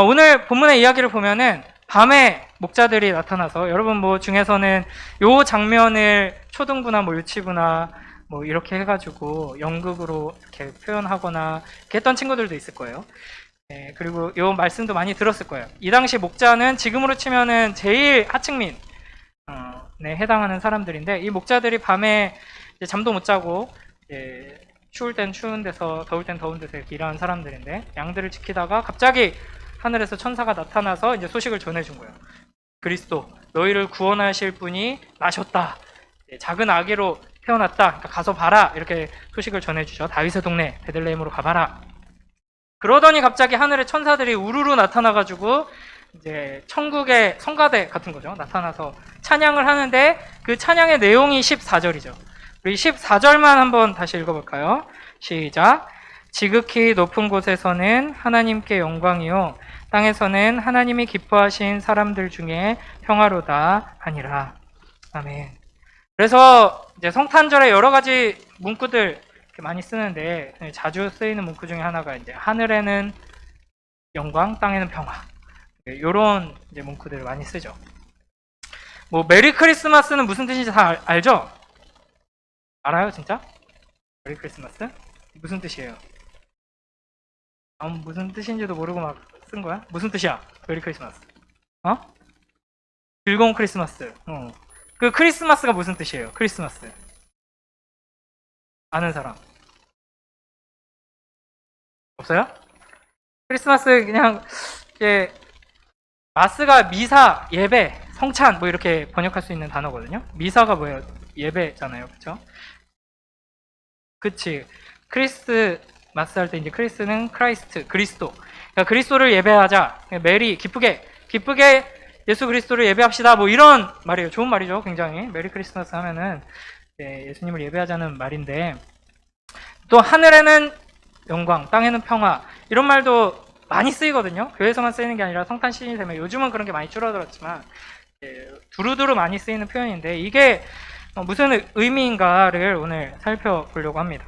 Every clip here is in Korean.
오늘 본문의 이야기를 보면은 밤에 목자들이 나타나서 여러분 뭐 중에서는 요 장면을 초등부나 뭐 유치부나 뭐 이렇게 해가지고 연극으로 이렇게 표현하거나 이렇게 했던 친구들도 있을 거예요. 네, 그리고 요 말씀도 많이 들었을 거예요. 이 당시 목자는 지금으로 치면은 제일 하층민 네, 해당하는 사람들인데 이 목자들이 밤에 이제 잠도 못 자고 이제 추울 땐 추운 데서 더울 땐 더운 데서 이렇게 일하는 사람들인데 양들을 지키다가 갑자기 하늘에서 천사가 나타나서 이제 소식을 전해준 거예요. 그리스도 너희를 구원하실 분이 나셨다. 작은 아기로 태어났다. 그러니까 가서 봐라. 이렇게 소식을 전해주죠. 다윗의 동네 베들레헴으로 가봐라. 그러더니 갑자기 하늘에 천사들이 우르르 나타나가지고 이제 천국의 성가대 같은 거죠. 나타나서 찬양을 하는데 그 찬양의 내용이 14절이죠. 우리 14절만 한번 다시 읽어볼까요? 시작. 지극히 높은 곳에서는 하나님께 영광이요 땅에서는 하나님이 기뻐하신 사람들 중에 평화로다 하니라. 아멘. 그래서 이제 성탄절에 여러 가지 문구들 이렇게 많이 쓰는데 자주 쓰이는 문구 중에 하나가 이제 하늘에는 영광, 땅에는 평화. 이런 이제 문구들을 많이 쓰죠. 뭐 메리 크리스마스는 무슨 뜻인지 다 알죠? 알아요, 진짜? 메리 크리스마스? 무슨 뜻이에요? 무슨 뜻인지도 모르고 막 쓴 거야? 무슨 뜻이야? 메리 크리스마스. 즐거운 크리스마스. 그 크리스마스가 무슨 뜻이에요? 크리스마스. 아는 사람? 없어요? 크리스마스 그냥 이제 마스가 미사, 예배, 성찬 뭐 이렇게 번역할 수 있는 단어거든요. 미사가 뭐예요? 예배잖아요, 그렇죠? 그치. 크리스마스 할 때 이제 크리스는 크라이스트, 그리스도. 그러니까 그리스도를 예배하자. 메리, 기쁘게 예수 그리스도를 예배합시다. 뭐 이런 말이에요. 좋은 말이죠, 굉장히. 메리 크리스마스 하면은 네, 예수님을 예배하자는 말인데 또 하늘에는 영광, 땅에는 평화 이런 말도 많이 쓰이거든요. 교회에서만 쓰이는 게 아니라 성탄 시즌이 되면 요즘은 그런 게 많이 줄어들었지만 두루두루 많이 쓰이는 표현인데 이게 무슨 의미인가를 오늘 살펴보려고 합니다.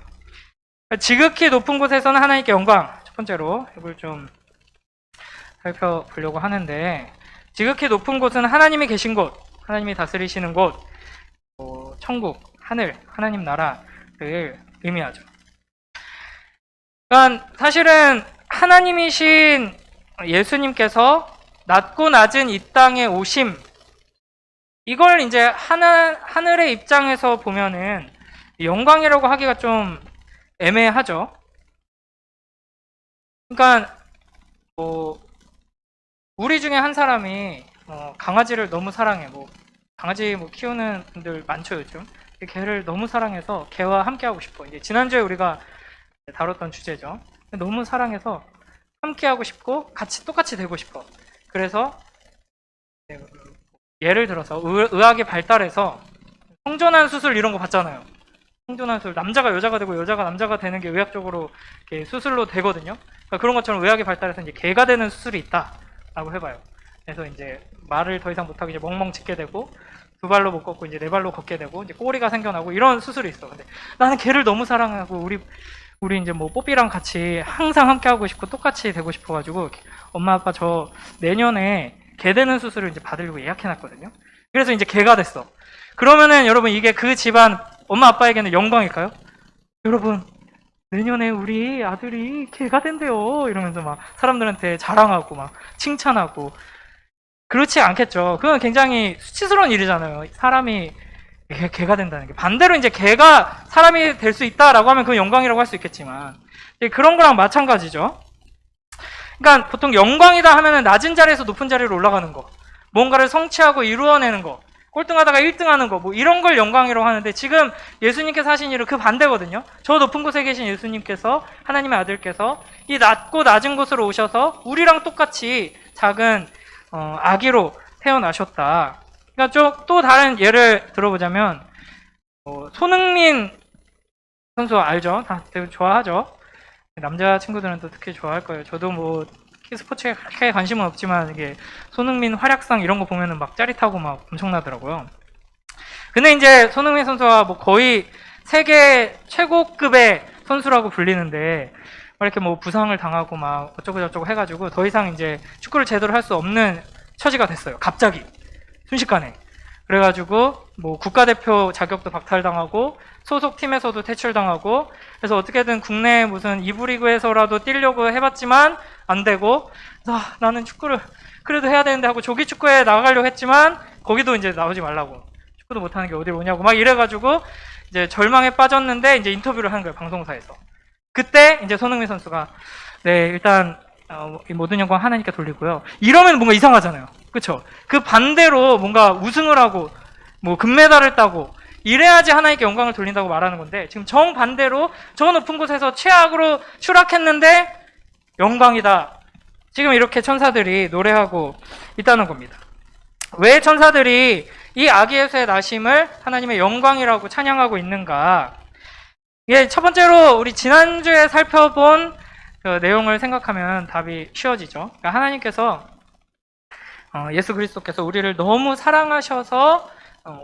지극히 높은 곳에서는 하나님께 영광. 첫 번째로 이걸 좀 살펴보려고 하는데 지극히 높은 곳은 하나님이 계신 곳, 하나님이 다스리시는 곳, 천국, 하늘, 하나님 나라를 의미하죠. 그러니까 사실은 하나님이신 예수님께서 낮고 낮은 이 땅에 오심, 이걸 이제 하늘의 입장에서 보면은 영광이라고 하기가 좀 애매하죠. 그러니까 우리 중에 한 사람이 강아지를 너무 사랑해. 강아지 키우는 분들 많죠, 요즘. 개를 너무 사랑해서 개와 함께 하고 싶어. 이제 지난주에 우리가 다뤘던 주제죠. 너무 사랑해서 함께 하고 싶고 똑같이 되고 싶어. 그래서 예를 들어서 의학이 발달해서 성전환 수술 이런 거 봤잖아요. 성전환 수술, 남자가 여자가 되고 여자가 남자가 되는 게 의학적으로 수술로 되거든요. 그러니까 그런 것처럼 의학이 발달해서 이제 개가 되는 수술이 있다라고 해봐요. 그래서 이제 말을 더 이상 못하고 이제 멍멍 짖게 되고 두 발로 못 걷고 이제 네 발로 걷게 되고 이제 꼬리가 생겨나고 이런 수술이 있어. 근데 나는 개를 너무 사랑하고 우리 이제 뽀삐랑 같이 항상 함께 하고 싶고 똑같이 되고 싶어가지고 엄마 아빠 저 내년에 개 되는 수술을 이제 받으려고 예약해놨거든요. 그래서 이제 개가 됐어. 그러면은 여러분 이게 그 집안 엄마 아빠에게는 영광일까요? 여러분 내년에 우리 아들이 개가 된대요. 이러면서 막 사람들한테 자랑하고 막 칭찬하고 그렇지 않겠죠. 그건 굉장히 수치스러운 일이잖아요. 사람이 개가 된다는 게. 반대로 이제 개가 사람이 될 수 있다라고 하면 그건 영광이라고 할 수 있겠지만 그런 거랑 마찬가지죠. 그러니까 보통 영광이다 하면은 낮은 자리에서 높은 자리로 올라가는 거, 뭔가를 성취하고 이루어내는 거, 꼴등하다가 1등하는 거, 이런 걸 영광이라고 하는데 지금 예수님께서 하신 일은 그 반대거든요. 저 높은 곳에 계신 예수님께서 하나님의 아들께서 이 낮고 낮은 곳으로 오셔서 우리랑 똑같이 작은 아기로 태어나셨다. 그러니까 또 다른 예를 들어보자면 손흥민 선수 알죠? 다 되게 좋아하죠. 남자 친구들은 또 특히 좋아할 거예요. 저도 스포츠에 그렇게 관심은 없지만 이게 손흥민 활약상 이런 거 보면은 막 짜릿하고 막 엄청나더라고요. 근데 이제 손흥민 선수가 거의 세계 최고급의 선수라고 불리는데 이렇게 뭐 부상을 당하고 막 어쩌고 저쩌고 해가지고 더 이상 이제 축구를 제대로 할 수 없는 처지가 됐어요. 갑자기 순식간에. 그래가지고 뭐 국가대표 자격도 박탈당하고 소속 팀에서도 퇴출당하고, 그래서 어떻게든 국내 무슨 2부 리그에서라도 뛰려고 해봤지만 안 되고, 나는 축구를 그래도 해야 되는데 하고 조기 축구에 나가려고 했지만 거기도 이제 나오지 말라고, 축구도 못하는 게 어디로 오냐고 막 이래가지고 이제 절망에 빠졌는데 이제 인터뷰를 하는 거예요, 방송사에서. 그때 이제 손흥민 선수가 네, 일단 이 모든 영광 하나님께 돌리고요. 이러면 뭔가 이상하잖아요. 그쵸? 그 반대로 뭔가 우승을 하고 뭐 금메달을 따고 이래야지 하나님께 영광을 돌린다고 말하는 건데, 지금 정반대로 저 높은 곳에서 최악으로 추락했는데 영광이다, 지금 이렇게 천사들이 노래하고 있다는 겁니다. 왜 천사들이 이 아기예수의 나심을 하나님의 영광이라고 찬양하고 있는가? 이게 첫 번째로 우리 지난주에 살펴본 그 내용을 생각하면 답이 쉬워지죠. 그러니까 하나님께서 예수 그리스도께서 우리를 너무 사랑하셔서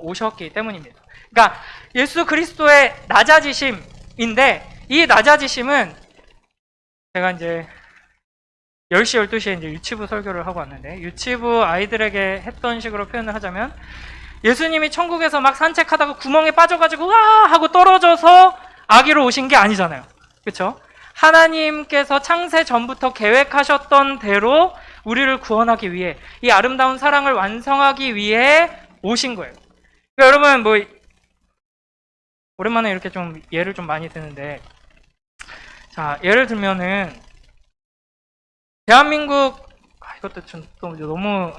오셨기 때문입니다. 그러니까 예수 그리스도의 낮아지심인데, 이 낮아지심은 제가 이제 10시, 12시에 이제 유치부 설교를 하고 왔는데, 유치부 아이들에게 했던 식으로 표현을 하자면, 예수님이 천국에서 막 산책하다가 구멍에 빠져가지고 와 하고 떨어져서 아기로 오신 게 아니잖아요. 그렇죠? 하나님께서 창세 전부터 계획하셨던 대로 우리를 구원하기 위해, 이 아름다운 사랑을 완성하기 위해 오신 거예요. 그러니까 여러분, 뭐 오랜만에 이렇게 좀 예를 좀 많이 드는데, 자, 예를 들면은 대한민국, 이것도 좀 너무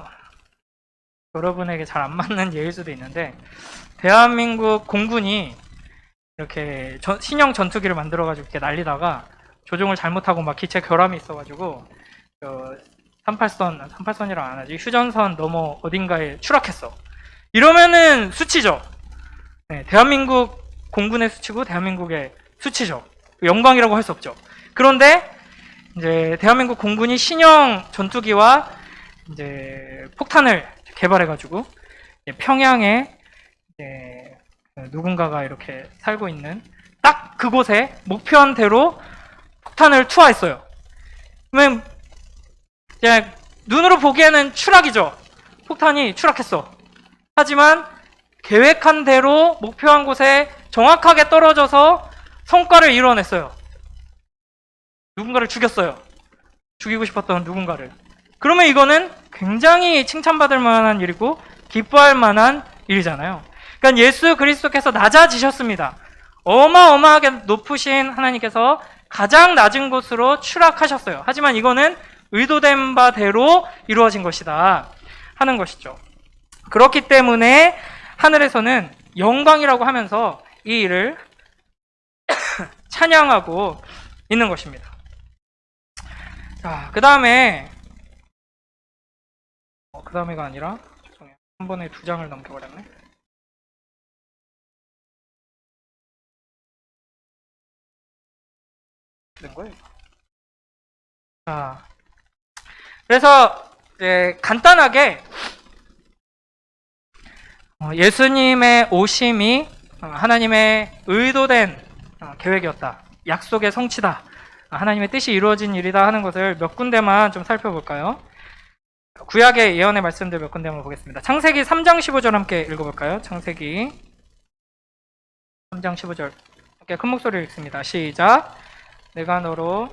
여러분에게 잘 안 맞는 예일 수도 있는데, 대한민국 공군이 이렇게 신형 전투기를 만들어가지고 이렇게 날리다가 조종을 잘못하고 막 기체 결함이 있어가지고 38선이랑 안 하지, 휴전선 넘어 어딘가에 추락했어. 이러면은 수치죠. 네, 대한민국 공군의 수치고 대한민국의 수치죠. 영광이라고 할 수 없죠. 그런데 이제 대한민국 공군이 신형 전투기와 이제 폭탄을 개발해가지고 평양에 이제 누군가가 이렇게 살고 있는 딱 그곳에 목표한 대로 폭탄을 투하했어요. 그러면 이제 눈으로 보기에는 추락이죠. 폭탄이 추락했어. 하지만 계획한 대로 목표한 곳에 정확하게 떨어져서 성과를 이뤄냈어요. 누군가를 죽였어요. 죽이고 싶었던 누군가를. 그러면 이거는 굉장히 칭찬받을 만한 일이고 기뻐할 만한 일이잖아요. 그러니까 예수 그리스도께서 낮아지셨습니다. 어마어마하게 높으신 하나님께서 가장 낮은 곳으로 추락하셨어요. 하지만 이거는 의도된 바대로 이루어진 것이다 하는 것이죠. 그렇기 때문에 하늘에서는 영광이라고 하면서 이 일을 찬양하고 있는 것입니다. 자, 그 다음에가 아니라, 죄송해요, 한 번에 2장을 넘겨버렸네. 된 거예요. 자, 그래서 이제 간단하게 예수님의 오심이 하나님의 의도된 계획이었다, 약속의 성취다, 하나님의 뜻이 이루어진 일이다 하는 것을 몇 군데만 좀 살펴볼까요? 구약의 예언의 말씀들 몇 군데만 보겠습니다. 창세기 3장 15절 함께 읽어볼까요? 창세기 3장 15절 함께 큰 목소리로 읽습니다. 시작. 내가 너로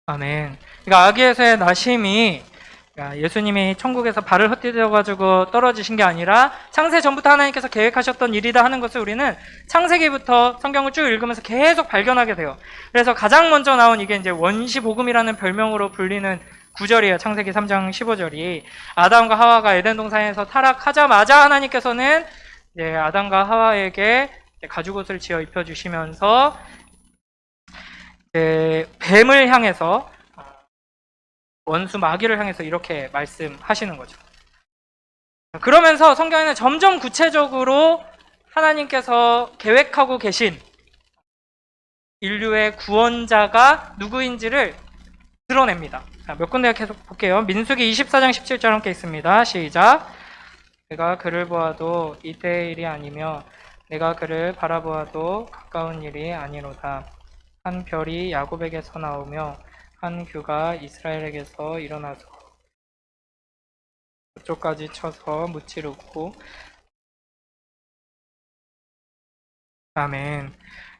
아멘. 그러니까 아기에서의 나심이 예수님이 천국에서 발을 헛디뎌가지고 떨어지신 게 아니라 창세 전부터 하나님께서 계획하셨던 일이다 하는 것을 우리는 창세기부터 성경을 쭉 읽으면서 계속 발견하게 돼요. 그래서 가장 먼저 나온 이게 이제 원시복음이라는 별명으로 불리는 구절이에요. 창세기 3장 15절이 아담과 하와가 에덴 동산에서 타락하자마자 하나님께서는 이제 아담과 하와에게 가죽옷을 지어 입혀주시면서 뱀을 향해서, 원수 마귀를 향해서 이렇게 말씀하시는 거죠. 그러면서 성경에는 점점 구체적으로 하나님께서 계획하고 계신 인류의 구원자가 누구인지를 드러냅니다. 자, 몇 군데 계속 볼게요. 민수기 24장 17절 함께 있습니다. 시작. 내가 그를 보아도 이때의 일이 아니며 내가 그를 바라보아도 가까운 일이 아니로다. 한 별이 야곱에게서 나오며 한 규가 이스라엘에게서 일어나서 그쪽까지 쳐서 무찌르고. 아멘.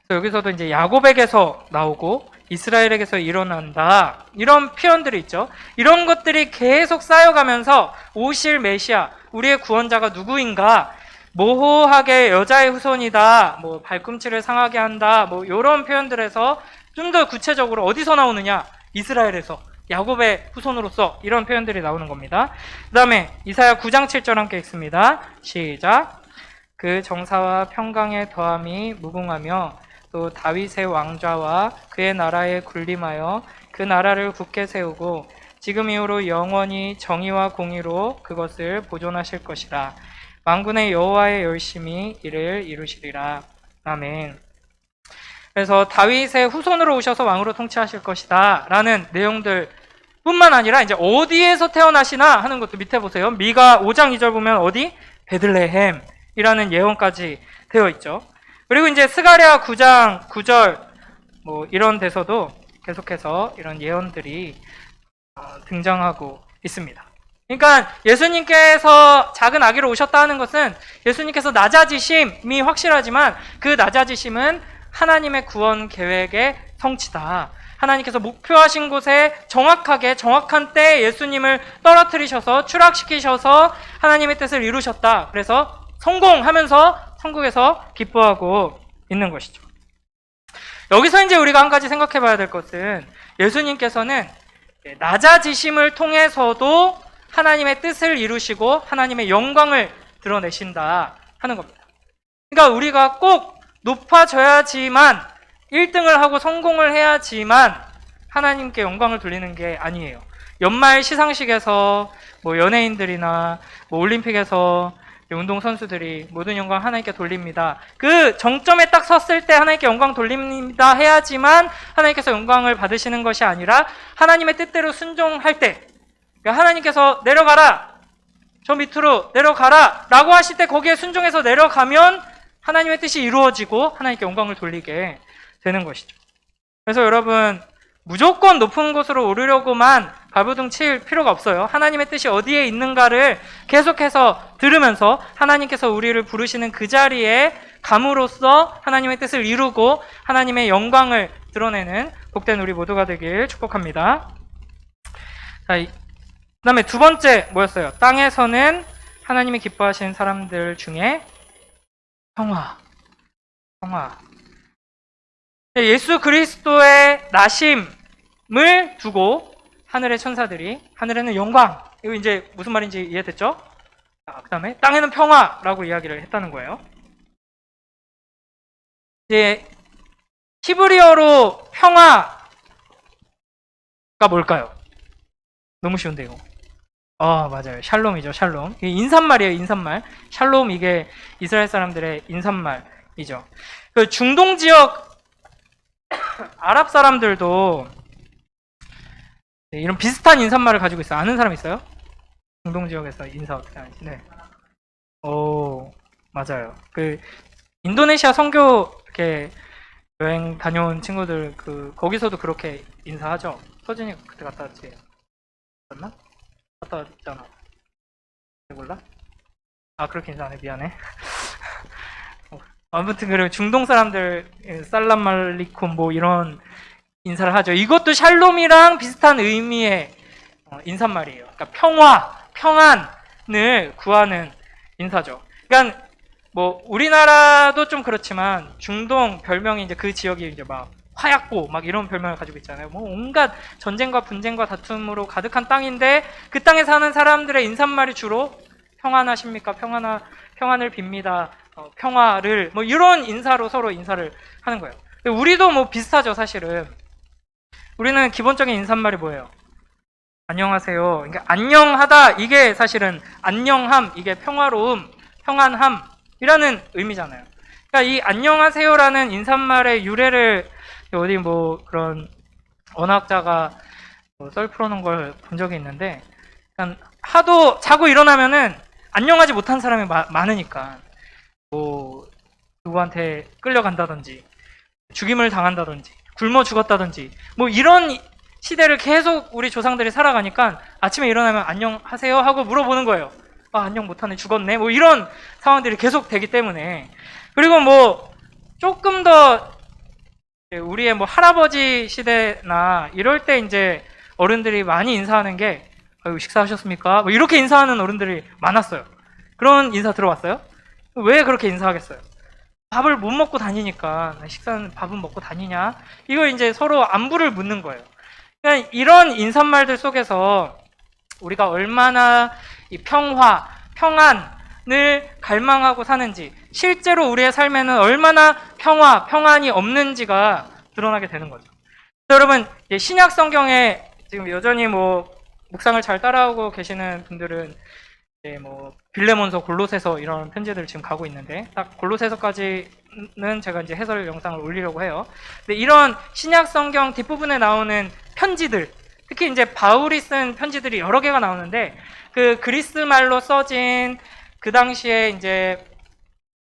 그래서 여기서도 이제 야곱에게서 나오고 이스라엘에게서 일어난다, 이런 표현들이 있죠. 이런 것들이 계속 쌓여가면서 오실 메시아, 우리의 구원자가 누구인가, 모호하게 여자의 후손이다, 뭐 발꿈치를 상하게 한다, 뭐 이런 표현들에서 좀 더 구체적으로 어디서 나오느냐, 이스라엘에서, 야곱의 후손으로서, 이런 표현들이 나오는 겁니다. 그 다음에 이사야 9장 7절 함께 읽습니다. 시작. 그 정사와 평강의 더함이 무궁하며 또 다윗의 왕좌와 그의 나라에 군림하여 그 나라를 굳게 세우고 지금 이후로 영원히 정의와 공의로 그것을 보존하실 것이라. 만군의 여호와의 열심히 이를 이루시리라. 아멘. 그래서 다윗의 후손으로 오셔서 왕으로 통치하실 것이다 라는 내용들 뿐만 아니라 이제 어디에서 태어나시나 하는 것도 밑에 보세요. 미가 5장 2절 보면 어디? 베들레헴 이라는 예언까지 되어 있죠. 그리고 이제 스가랴 9장 9절 뭐 이런 데서도 계속해서 이런 예언들이 등장하고 있습니다. 그러니까 예수님께서 작은 아기로 오셨다 하는 것은 예수님께서 낮아지심이 확실하지만 그 낮아지심은 하나님의 구원 계획의 성취다. 하나님께서 목표하신 곳에 정확하게 정확한 때에 예수님을 떨어뜨리셔서 추락시키셔서 하나님의 뜻을 이루셨다. 그래서 성공하면서 천국에서 기뻐하고 있는 것이죠. 여기서 이제 우리가 한 가지 생각해 봐야 될 것은 예수님께서는 낮아지심을 통해서도 하나님의 뜻을 이루시고 하나님의 영광을 드러내신다 하는 겁니다. 그러니까 우리가 꼭 높아져야지만 1등을 하고 성공을 해야지만 하나님께 영광을 돌리는 게 아니에요. 연말 시상식에서 뭐 연예인들이나 뭐 올림픽에서 운동선수들이 모든 영광 하나님께 돌립니다. 그 정점에 딱 섰을 때 하나님께 영광 돌립니다 해야지만 하나님께서 영광을 받으시는 것이 아니라 하나님의 뜻대로 순종할 때, 그러니까 하나님께서 내려가라, 저 밑으로 내려가라 라고 하실 때 거기에 순종해서 내려가면 하나님의 뜻이 이루어지고 하나님께 영광을 돌리게 되는 것이죠. 그래서 여러분, 무조건 높은 곳으로 오르려고만 발버둥 칠 필요가 없어요. 하나님의 뜻이 어디에 있는가를 계속해서 들으면서 하나님께서 우리를 부르시는 그 자리에 감으로써 하나님의 뜻을 이루고 하나님의 영광을 드러내는 복된 우리 모두가 되길 축복합니다. 자, 그 다음에 두 번째 뭐였어요? 땅에서는 하나님이 기뻐하시는 사람들 중에 평화. 예수 그리스도의 나심을 두고 하늘의 천사들이, 하늘에는 영광, 이거 이제 무슨 말인지 이해됐죠? 그 다음에 땅에는 평화라고 이야기를 했다는 거예요. 이제 히브리어로 평화가 뭘까요? 너무 쉬운데 이거. 맞아요. 샬롬이죠. 샬롬. 이게 인사말이에요. 인사말. 샬롬, 이게 이스라엘 사람들의 인사말이죠. 그 중동 지역 아랍 사람들도 이런 비슷한 인사말을 가지고 있어요. 아는 사람 있어요? 중동 지역에서 인사 어떻게 하는지. 네. 맞아요. 그 인도네시아 선교 이렇게 여행 다녀온 친구들 거기서도 그렇게 인사하죠. 서진이 그때 갔다 왔지? 맞나? 갔다 왔잖아. 몰라? 그렇게 인사 안 해. 미안해. 아무튼 그리고 중동 사람들 살람 말리쿰 뭐 이런 인사를 하죠. 이것도 샬롬이랑 비슷한 의미의 인사말이에요. 그러니까 평안을 구하는 인사죠. 그러니까 뭐 우리나라도 좀 그렇지만 중동 별명이 이제 그 지역이 이제 막 화약고 막 이런 별명을 가지고 있잖아요. 뭐 온갖 전쟁과 분쟁과 다툼으로 가득한 땅인데 그 땅에 사는 사람들의 인사말이 주로 평안하십니까? 평안을 빕니다. 평화를 뭐 이런 인사로 서로 인사를 하는 거예요. 우리도 뭐 비슷하죠, 사실은. 우리는 기본적인 인사말이 뭐예요? 안녕하세요. 그러니까 안녕하다, 이게 사실은 안녕함, 이게 평화로움, 평안함이라는 의미잖아요. 그러니까 이 안녕하세요라는 인사말의 유래를 어디 뭐 그런 언어학자가 썰 풀어놓은 걸 본 적이 있는데, 그러니까 하도 자고 일어나면은 안녕하지 못한 사람이 많으니까 뭐 누구한테 끌려간다든지 죽임을 당한다든지 굶어 죽었다든지 뭐 이런 시대를 계속 우리 조상들이 살아가니까 아침에 일어나면 안녕하세요 하고 물어보는 거예요. 아, 안녕 못하네, 죽었네, 뭐 이런 상황들이 계속 되기 때문에. 그리고 뭐 조금 더 우리의 뭐 할아버지 시대나 이럴 때 이제 어른들이 많이 인사하는 게 아유, 식사하셨습니까? 뭐 이렇게 인사하는 어른들이 많았어요. 그런 인사 들어봤어요? 왜 그렇게 인사하겠어요? 밥을 못 먹고 다니니까 식사는 밥은 먹고 다니냐? 이거 이제 서로 안부를 묻는 거예요. 그러니까 이런 인사말들 속에서 우리가 얼마나 이 평화, 평안을 갈망하고 사는지, 실제로 우리의 삶에는 얼마나 평화, 평안이 없는지가 드러나게 되는 거죠. 여러분, 신약 성경에 지금 여전히 뭐 묵상을 잘 따라오고 계시는 분들은 뭐 빌레몬서, 골로새서 이런 편지들을 지금 가고 있는데, 딱 골로새서까지는 제가 이제 해설 영상을 올리려고 해요. 근데 이런 신약 성경 뒷부분에 나오는 편지들, 특히 이제 바울이 쓴 편지들이 여러 개가 나오는데, 그 그리스 말로 써진 그 당시에 이제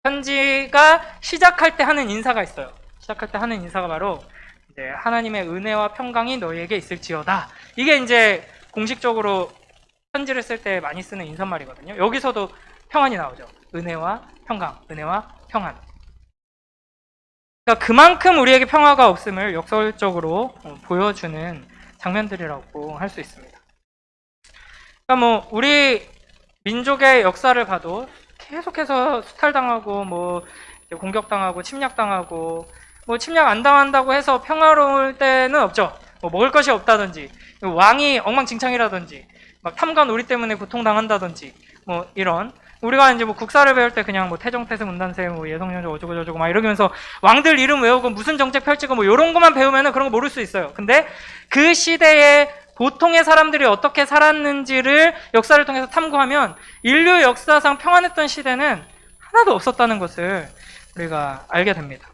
편지가 시작할 때 하는 인사가 있어요. 시작할 때 하는 인사가 바로 이제 하나님의 은혜와 평강이 너희에게 있을지어다. 이게 이제 공식적으로 편지를 쓸 때 많이 쓰는 인사말이거든요. 여기서도 평안이 나오죠. 은혜와 평강, 은혜와 평안. 그러니까 그만큼 우리에게 평화가 없음을 역설적으로 보여주는 장면들이라고 할 수 있습니다. 그러니까 뭐 우리 민족의 역사를 봐도 계속해서 수탈당하고 뭐 공격당하고 침략당하고, 뭐 침략 안 당한다고 해서 평화로울 때는 없죠. 뭐 먹을 것이 없다든지, 왕이 엉망진창이라든지, 막 탐관 우리 때문에 고통당한다든지, 뭐 이런. 우리가 이제 뭐 국사를 배울 때 그냥 뭐 태정태세 문단세 뭐 예성년조 어쩌고 저쩌고 막 이러면서 왕들 이름 외우고 무슨 정책 펼치고 뭐 이런 것만 배우면은 그런 거 모를 수 있어요. 근데 그 시대에 보통의 사람들이 어떻게 살았는지를 역사를 통해서 탐구하면 인류 역사상 평안했던 시대는 하나도 없었다는 것을 우리가 알게 됩니다.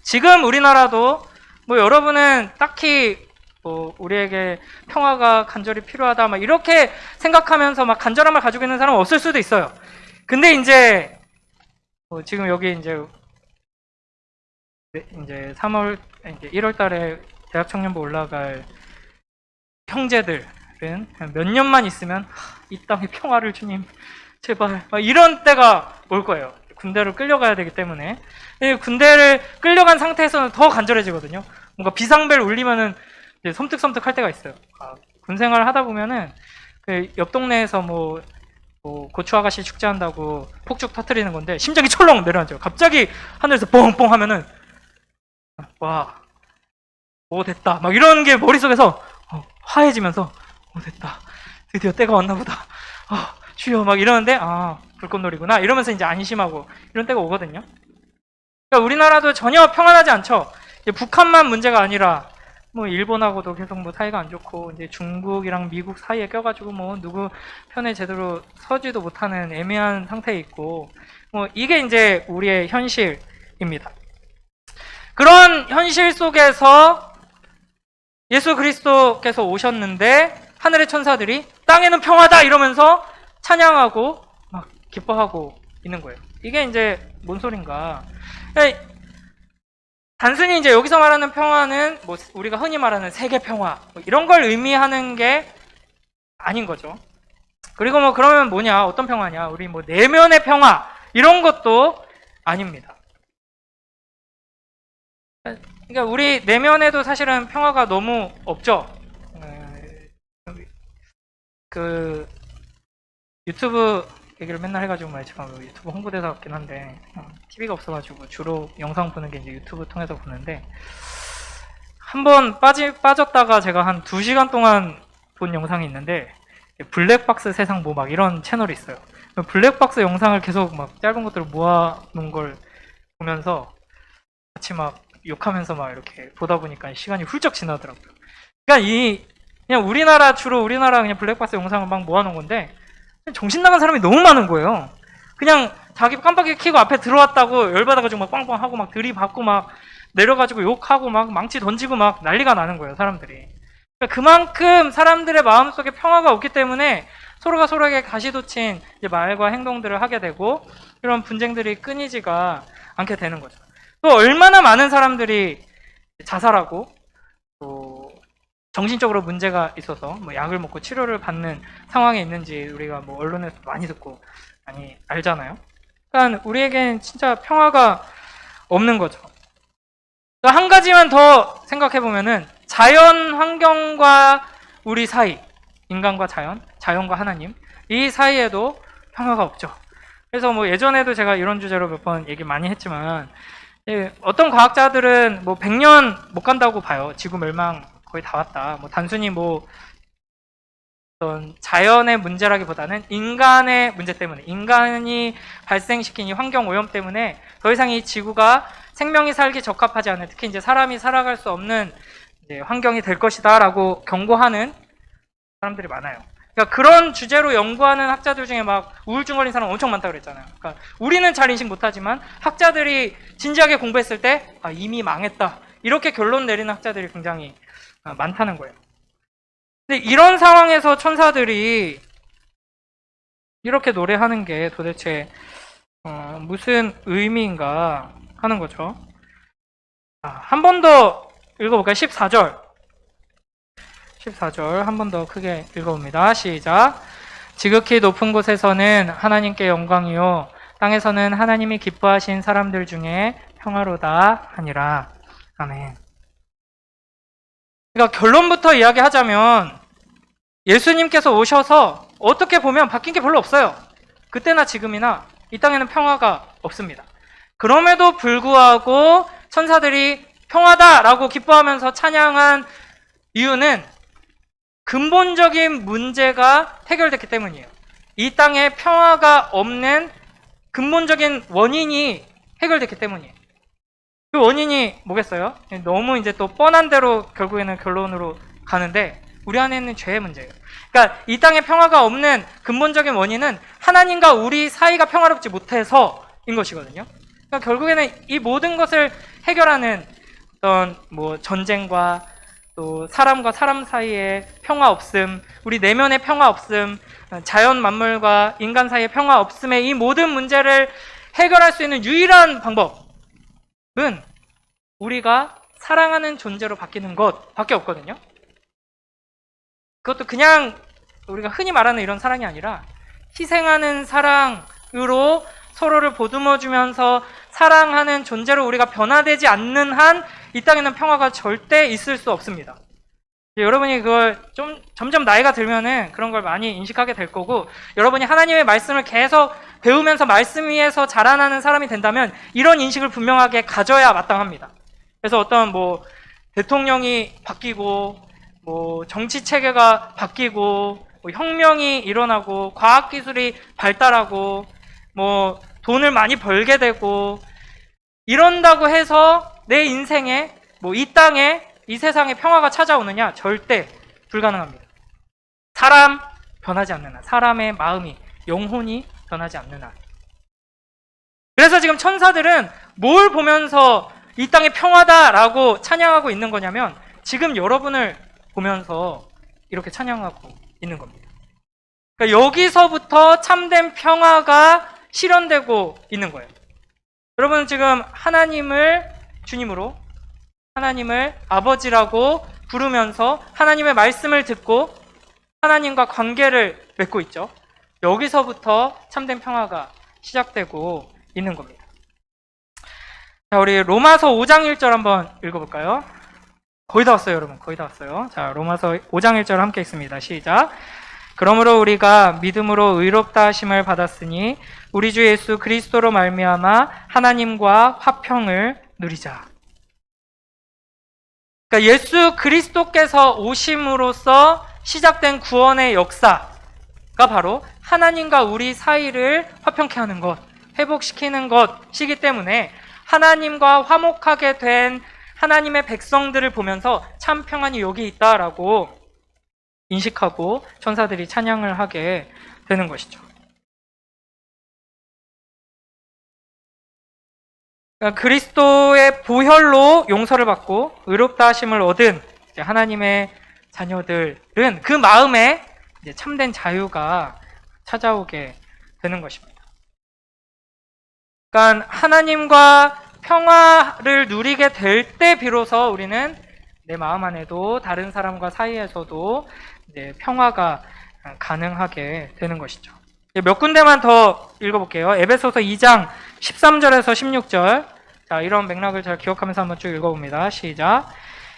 지금 우리나라도 뭐 여러분은 딱히 뭐 우리에게 평화가 간절히 필요하다 막 이렇게 생각하면서 막 간절함을 가지고 있는 사람은 없을 수도 있어요. 근데 이제 뭐 지금 여기 이제 3월 이제 1월 달에 대학 청년부 올라갈 형제들은 몇 년만 있으면 이 땅의 평화를 주님 제발 막 이런 때가 올 거예요. 군대를 끌려가야 되기 때문에. 군대를 끌려간 상태에서는 더 간절해지거든요. 뭔가 비상벨 울리면은 이제 섬뜩섬뜩 할 때가 있어요. 군 생활을 하다 보면은 그 옆 동네에서 뭐 고추 아가씨 축제한다고 폭죽 터트리는 건데 심장이 철렁 내려앉아요. 갑자기 하늘에서 뻥뻥 하면은 와, 오 됐다 막 이런 게 머릿속에서 화해지면서 됐다, 드디어 때가 왔나 보다, 주여 막 이러는데 불꽃놀이구나 이러면서 이제 안심하고 이런 때가 오거든요. 그러니까 우리나라도 전혀 평안하지 않죠. 북한만 문제가 아니라 뭐 일본하고도 계속 뭐 사이가 안 좋고, 이제 중국이랑 미국 사이에 껴가지고 뭐 누구 편에 제대로 서지도 못하는 애매한 상태에 있고, 뭐 이게 이제 우리의 현실입니다. 그런 현실 속에서 예수 그리스도께서 오셨는데 하늘의 천사들이 땅에는 평화다 이러면서 찬양하고 막 기뻐하고 있는 거예요. 이게 이제 뭔 소린가? 단순히 이제 여기서 말하는 평화는 뭐 우리가 흔히 말하는 세계 평화 뭐 이런 걸 의미하는 게 아닌 거죠. 그리고 뭐 그러면 뭐냐, 어떤 평화냐? 우리 뭐 내면의 평화 이런 것도 아닙니다. 그러니까 우리 내면에도 사실은 평화가 너무 없죠. 그 유튜브 얘기를 맨날 해가지고 제가 유튜브 홍보대사 같긴 한데 TV가 없어가지고 주로 영상 보는 게 이제 유튜브 통해서 보는데, 한번 빠졌다가 제가 한 2시간 동안 본 영상이 있는데 블랙박스 세상 뭐 막 이런 채널이 있어요. 블랙박스 영상을 계속 막 짧은 것들을 모아놓은 걸 보면서 같이 막 욕하면서 막 이렇게 보다 보니까 시간이 훌쩍 지나더라고요. 그러니까 그냥 주로 우리나라 그냥 블랙박스 영상을 막 모아놓은 건데 정신 나간 사람이 너무 많은 거예요. 그냥 자기 깜빡이 켜고 앞에 들어왔다고 열받아가지고 막 빵빵하고 막 들이받고 막 내려가지고 욕하고 막 망치 던지고 막 난리가 나는 거예요, 사람들이. 그러니까 그만큼 사람들의 마음속에 평화가 없기 때문에 서로가 서로에게 가시돋친 이제 말과 행동들을 하게 되고 이런 분쟁들이 끊이지가 않게 되는 거죠. 또 얼마나 많은 사람들이 자살하고 또 정신적으로 문제가 있어서 뭐 약을 먹고 치료를 받는 상황에 있는지 우리가 뭐 언론에서 많이 듣고 많이 알잖아요. 그러니까 우리에겐 진짜 평화가 없는 거죠. 또 한 가지만 더 생각해 보면은 자연 환경과 우리 사이, 인간과 자연, 자연과 하나님 이 사이에도 평화가 없죠. 그래서 뭐 예전에도 제가 이런 주제로 몇 번 얘기 많이 했지만 어떤 과학자들은 뭐 100년 못 간다고 봐요. 지구 멸망 거의 다 왔다. 뭐 단순히 뭐 어떤 자연의 문제라기보다는 인간의 문제 때문에 인간이 발생시킨 이 환경 오염 때문에 더 이상 이 지구가 생명이 살기 적합하지 않은 특히 이제 사람이 살아갈 수 없는 이제 환경이 될 것이다라고 경고하는 사람들이 많아요. 그러니까 그런 주제로 연구하는 학자들 중에 막 우울증 걸린 사람 엄청 많다고 그랬잖아요. 그러니까 우리는 잘 인식 못하지만 학자들이 진지하게 공부했을 때 이미 망했다 이렇게 결론 내리는 학자들이 굉장히 많다는 거예요. 근데 이런 상황에서 천사들이 이렇게 노래하는 게 도대체 무슨 의미인가 하는 거죠. 한 번 더 읽어볼까요? 14절 한 번 더 크게 읽어봅니다. 시작. 지극히 높은 곳에서는 하나님께 영광이요 땅에서는 하나님이 기뻐하신 사람들 중에 평화로다 하니라. 아멘. 그러니까 결론부터 이야기하자면 예수님께서 오셔서 어떻게 보면 바뀐 게 별로 없어요. 그때나 지금이나 이 땅에는 평화가 없습니다. 그럼에도 불구하고 천사들이 평화다라고 기뻐하면서 찬양한 이유는 근본적인 문제가 해결됐기 때문이에요. 이 땅에 평화가 없는 근본적인 원인이 해결됐기 때문이에요. 그 원인이 뭐겠어요? 너무 이제 또 뻔한 대로 결국에는 결론으로 가는데 우리 안에 있는 죄의 문제예요. 그러니까 이 땅에 평화가 없는 근본적인 원인은 하나님과 우리 사이가 평화롭지 못해서인 것이거든요. 그러니까 결국에는 이 모든 것을 해결하는 어떤 뭐 전쟁과 또 사람과 사람 사이의 평화 없음, 우리 내면의 평화 없음, 자연 만물과 인간 사이의 평화 없음의 이 모든 문제를 해결할 수 있는 유일한 방법은 우리가 사랑하는 존재로 바뀌는 것밖에 없거든요. 그것도 그냥 우리가 흔히 말하는 이런 사랑이 아니라 희생하는 사랑으로 서로를 보듬어주면서 사랑하는 존재로 우리가 변화되지 않는 한 이 땅에는 평화가 절대 있을 수 없습니다. 여러분이 그걸 점점 나이가 들면은 그런 걸 많이 인식하게 될 거고, 여러분이 하나님의 말씀을 계속 배우면서 말씀 위에서 자라나는 사람이 된다면 이런 인식을 분명하게 가져야 마땅합니다. 그래서 어떤 뭐 대통령이 바뀌고 뭐 정치 체계가 바뀌고 뭐 혁명이 일어나고 과학 기술이 발달하고 뭐 돈을 많이 벌게 되고 이런다고 해서 내 인생에 뭐 이 땅에 이 세상에 평화가 찾아오느냐? 절대 불가능합니다. 사람 변하지 않는 한, 사람의 마음이, 영혼이 변하지 않는 한. 그래서 지금 천사들은 뭘 보면서 이 땅에 평화다라고 찬양하고 있는 거냐면 지금 여러분을 보면서 이렇게 찬양하고 있는 겁니다. 그러니까 여기서부터 참된 평화가 실현되고 있는 거예요. 여러분은 지금 하나님을 주님으로, 하나님을 아버지라고 부르면서 하나님의 말씀을 듣고 하나님과 관계를 맺고 있죠. 여기서부터 참된 평화가 시작되고 있는 겁니다. 자, 우리 로마서 5장 1절 한번 읽어볼까요? 거의 다 왔어요, 여러분. 거의 다 왔어요. 자, 로마서 5장 1절 함께 읽습니다. 시작. 그러므로 우리가 믿음으로 의롭다 하심을 받았으니 우리 주 예수 그리스도로 말미암아 하나님과 화평을 누리자. 그러니까 예수 그리스도께서 오심으로써 시작된 구원의 역사가 바로 하나님과 우리 사이를 화평케 하는 것, 회복시키는 것이기 때문에 하나님과 화목하게 된 하나님의 백성들을 보면서 참 평안이 여기 있다라고 인식하고 천사들이 찬양을 하게 되는 것이죠. 그러니까 그리스도의 보혈로 용서를 받고 의롭다 하심을 얻은 하나님의 자녀들은 그 마음에 이제 참된 자유가 찾아오게 되는 것입니다. 그러니까 하나님과 평화를 누리게 될 때 비로소 우리는 내 마음 안에도 다른 사람과 사이에서도 이제 평화가 가능하게 되는 것이죠. 몇 군데만 더 읽어볼게요. 에베소서 2장 13절에서 16절. 자, 이런 맥락을 잘 기억하면서 한번 쭉 읽어봅니다. 시작.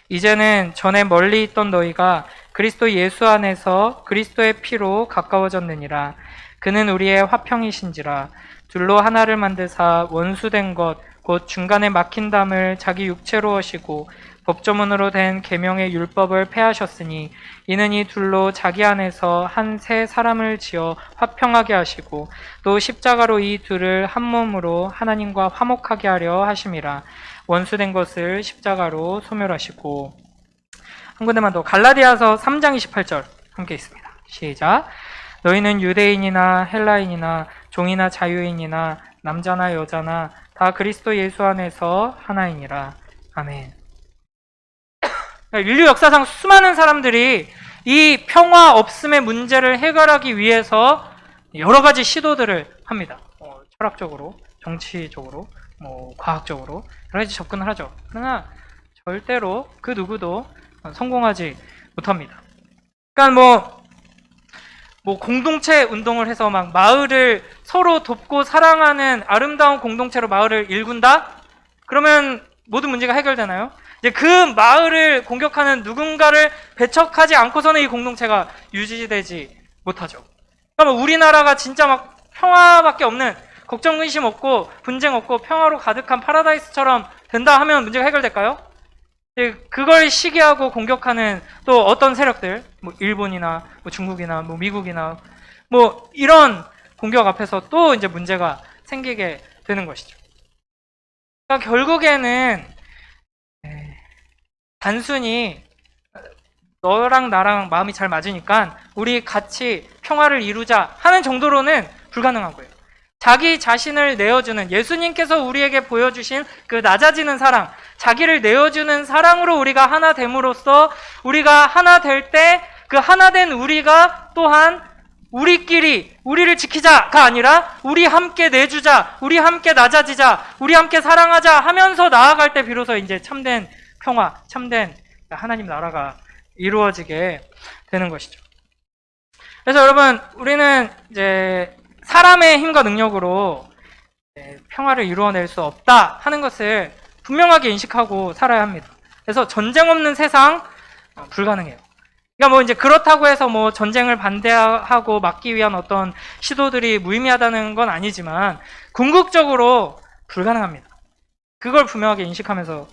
이제는 전에 멀리 있던 너희가 그리스도 예수 안에서 그리스도의 피로 가까워졌느니라. 그는 우리의 화평이신지라. 둘로 하나를 만드사 원수된 것 곧 중간에 막힌 담을 자기 육체로 하시고 법조문으로 된 계명의 율법을 폐하셨으니 이는 이 둘로 자기 안에서 한 새 사람을 지어 화평하게 하시고 또 십자가로 이 둘을 한 몸으로 하나님과 화목하게 하려 하심이라. 원수된 것을 십자가로 소멸하시고. 한 군데만 더. 갈라디아서 3장 28절 함께 있습니다. 시작. 너희는 유대인이나 헬라인이나 종이나 자유인이나 남자나 여자나 다 그리스도 예수 안에서 하나이니라. 아멘. 인류 역사상 수많은 사람들이 이 평화 없음의 문제를 해결하기 위해서 여러 가지 시도들을 합니다. 철학적으로, 정치적으로, 과학적으로 여러 가지 접근을 하죠. 그러나 절대로 그 누구도 성공하지 못합니다. 그러니까 공동체 운동을 해서 막 마을을 서로 돕고 사랑하는 아름다운 공동체로 마을을 일군다? 그러면 모든 문제가 해결되나요? 이제 그 마을을 공격하는 누군가를 배척하지 않고서는 이 공동체가 유지되지 못하죠. 그러면 우리나라가 진짜 막 평화밖에 없는, 걱정 근심 없고 분쟁 없고 평화로 가득한 파라다이스처럼 된다 하면 문제가 해결될까요? 그걸 시기하고 공격하는 또 어떤 세력들, 일본이나 중국이나 미국이나 이런 공격 앞에서 또 이제 문제가 생기게 되는 것이죠. 그러니까 결국에는 단순히 너랑 나랑 마음이 잘 맞으니까 우리 같이 평화를 이루자 하는 정도로는 불가능한 거예요. 자기 자신을 내어주는, 예수님께서 우리에게 보여주신 그 낮아지는 사랑, 자기를 내어주는 사랑으로 우리가 하나 됨으로써 우리가 하나 될 때 그 하나 된 우리가 또한 우리끼리 우리를 지키자가 아니라 우리 함께 내주자, 우리 함께 낮아지자, 우리 함께 사랑하자 하면서 나아갈 때 비로소 이제 참된 평화, 참된 하나님 나라가 이루어지게 되는 것이죠. 그래서 여러분, 우리는 이제 사람의 힘과 능력으로 평화를 이루어낼 수 없다 하는 것을 분명하게 인식하고 살아야 합니다. 그래서 전쟁 없는 세상 불가능해요. 그러니까 이제 그렇다고 해서 전쟁을 반대하고 막기 위한 어떤 시도들이 무의미하다는 건 아니지만 궁극적으로 불가능합니다. 그걸 분명하게 인식하면서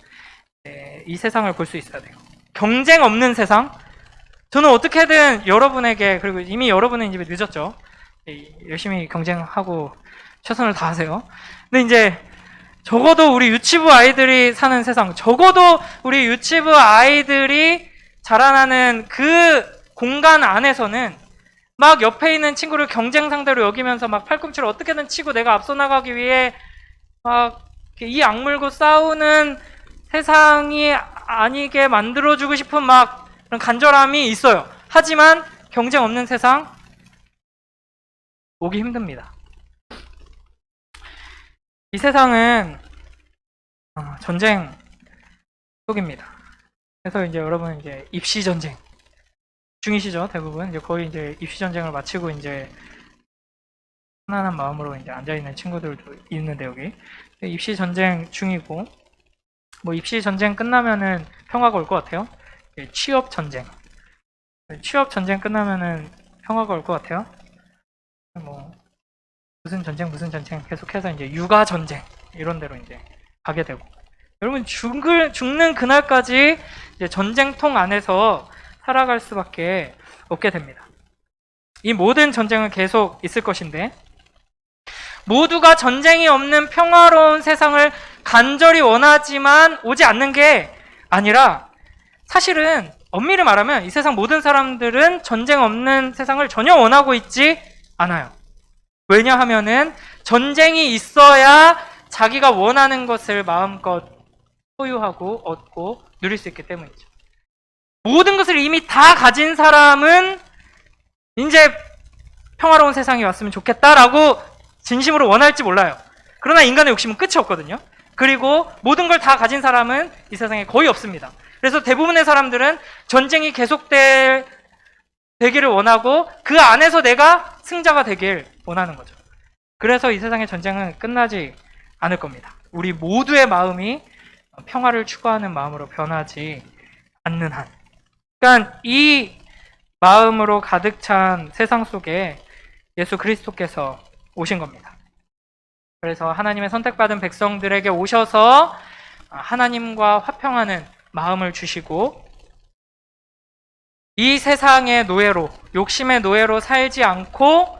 이 세상을 볼 수 있어야 돼요. 경쟁 없는 세상? 저는 어떻게든 여러분에게, 그리고 이미 여러분은 이제 늦었죠. 열심히 경쟁하고 최선을 다하세요. 근데 이제 적어도 우리 유치부 아이들이 사는 세상, 적어도 우리 유치부 아이들이 자라나는 그 공간 안에서는 막 옆에 있는 친구를 경쟁 상대로 여기면서 막 팔꿈치를 어떻게든 치고 내가 앞서 나가기 위해 막 이 악물고 싸우는 세상이 아니게 만들어주고 싶은 막 그런 간절함이 있어요. 하지만 경쟁 없는 세상 오기 힘듭니다. 이 세상은 전쟁 속입니다. 그래서 이제 여러분 이제 입시 전쟁 중이시죠, 대부분. 이제 거의 이제 입시 전쟁을 마치고 이제 편안한 마음으로 이제 앉아 있는 친구들도 있는데 여기 입시 전쟁 중이고, 입시 전쟁 끝나면은 평화가 올 것 같아요. 취업 전쟁. 취업 전쟁 끝나면은 평화가 올 것 같아요. 무슨 전쟁 계속해서 이제 육아 전쟁 이런 데로 이제 가게 되고, 여러분 죽는 그날까지 이제 전쟁통 안에서 살아갈 수밖에 없게 됩니다. 이 모든 전쟁은 계속 있을 것인데, 모두가 전쟁이 없는 평화로운 세상을 간절히 원하지만 오지 않는 게 아니라, 사실은 엄밀히 말하면 이 세상 모든 사람들은 전쟁 없는 세상을 전혀 원하고 있지 않아요. 왜냐하면은 전쟁이 있어야 자기가 원하는 것을 마음껏 소유하고 얻고 누릴 수 있기 때문이죠. 모든 것을 이미 다 가진 사람은 이제 평화로운 세상이 왔으면 좋겠다라고 진심으로 원할지 몰라요. 그러나 인간의 욕심은 끝이 없거든요. 그리고 모든 걸 다 가진 사람은 이 세상에 거의 없습니다. 그래서 대부분의 사람들은 전쟁이 계속되기를 원하고 그 안에서 내가 승자가 되길 원하는 거죠. 그래서 이 세상의 전쟁은 끝나지 않을 겁니다. 우리 모두의 마음이 평화를 추구하는 마음으로 변하지 않는 한. 그러니까 이 마음으로 가득 찬 세상 속에 예수 그리스도께서 오신 겁니다. 그래서 하나님의 선택받은 백성들에게 오셔서 하나님과 화평하는 마음을 주시고 이 세상의 노예로, 욕심의 노예로 살지 않고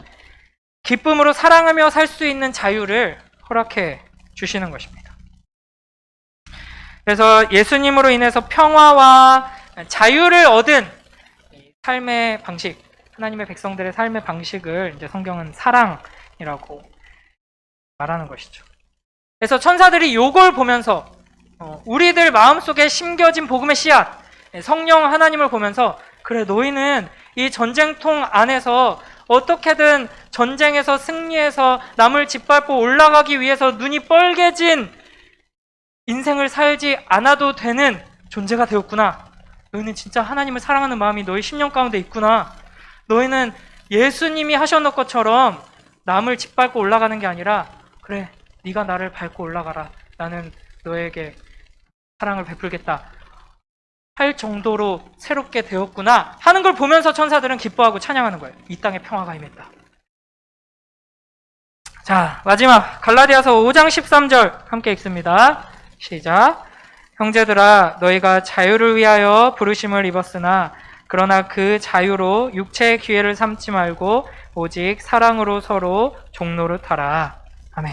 기쁨으로 사랑하며 살 수 있는 자유를 허락해 주시는 것입니다. 그래서 예수님으로 인해서 평화와 자유를 얻은 삶의 방식, 하나님의 백성들의 삶의 방식을 이제 성경은 사랑이라고 말하는 것이죠. 그래서 천사들이 요걸 보면서 우리들 마음속에 심겨진 복음의 씨앗, 성령 하나님을 보면서 그래, 너희는 이 전쟁통 안에서 어떻게든 전쟁에서 승리해서 남을 짓밟고 올라가기 위해서 눈이 뻘개진 인생을 살지 않아도 되는 존재가 되었구나. 너희는 진짜 하나님을 사랑하는 마음이 너희 심령 가운데 있구나. 너희는 예수님이 하셨던 것처럼 남을 짓밟고 올라가는 게 아니라 그래, 네가 나를 밟고 올라가라. 나는 너에게 사랑을 베풀겠다. 할 정도로 새롭게 되었구나 하는 걸 보면서 천사들은 기뻐하고 찬양하는 거예요. 이 땅에 평화가 임했다. 자, 마지막 갈라디아서 5장 13절 함께 읽습니다. 시작. 형제들아, 너희가 자유를 위하여 부르심을 입었으나 그러나 그 자유로 육체의 기회를 삼지 말고 오직 사랑으로 서로 종노릇하라. 아멘.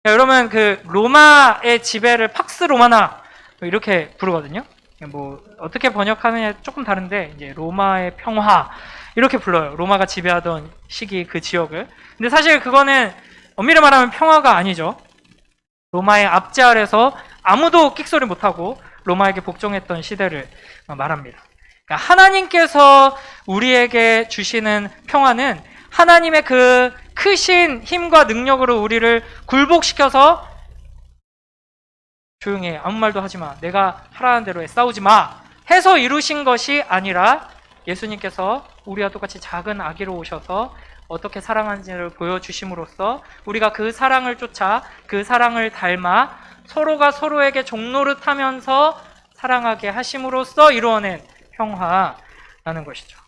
자, 여러분, 그 로마의 지배를 팍스 로마나 이렇게 부르거든요. 뭐 어떻게 번역하느냐 조금 다른데 이제 로마의 평화 이렇게 불러요. 로마가 지배하던 시기 그 지역을. 근데 사실 그거는 엄밀히 말하면 평화가 아니죠. 로마의 압제 아래서 아무도 끽소리 못하고 로마에게 복종했던 시대를 말합니다. 그러니까 하나님께서 우리에게 주시는 평화는 하나님의 그 크신 힘과 능력으로 우리를 굴복시켜서 조용히 해, 아무 말도 하지 마, 내가 하라는 대로 해, 싸우지 마 해서 이루신 것이 아니라 예수님께서 우리와 똑같이 작은 아기로 오셔서 어떻게 사랑하는지를 보여주심으로써 우리가 그 사랑을 쫓아 그 사랑을 닮아 서로가 서로에게 종노릇하면서 사랑하게 하심으로써 이루어낸 평화라는 것이죠.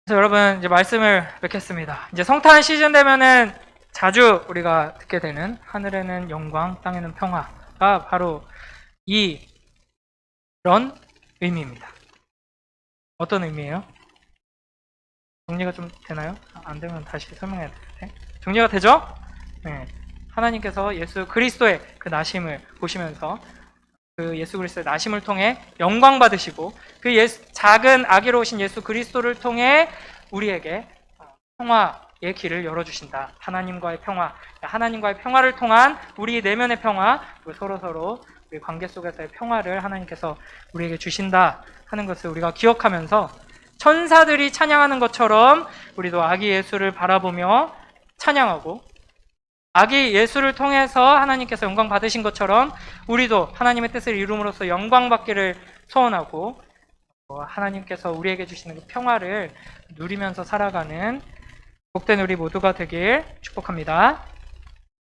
그래서 여러분, 이제 말씀을 맺겠습니다. 이제 성탄 시즌 되면은 자주 우리가 듣게 되는 하늘에는 영광, 땅에는 평화가 바로 이런 의미입니다. 어떤 의미예요? 정리가 좀 되나요? 안 되면 다시 설명해야 되는데. 정리가 되죠? 네. 하나님께서 예수 그리스도의 그 나심을 보시면서 그 예수 그리스도의 나심을 통해 영광 받으시고 그 작은 아기로 오신 예수 그리스도를 통해 우리에게 평화의 길을 열어주신다. 하나님과의 평화, 하나님과의 평화를 통한 우리 내면의 평화, 그리고 서로 우리 관계 속에서의 평화를 하나님께서 우리에게 주신다 하는 것을 우리가 기억하면서 천사들이 찬양하는 것처럼 우리도 아기 예수를 바라보며 찬양하고 아기 예수를 통해서 하나님께서 영광 받으신 것처럼 우리도 하나님의 뜻을 이룸으로써 영광 받기를 소원하고 하나님께서 우리에게 주시는 그 평화를 누리면서 살아가는 복된 우리 모두가 되길 축복합니다.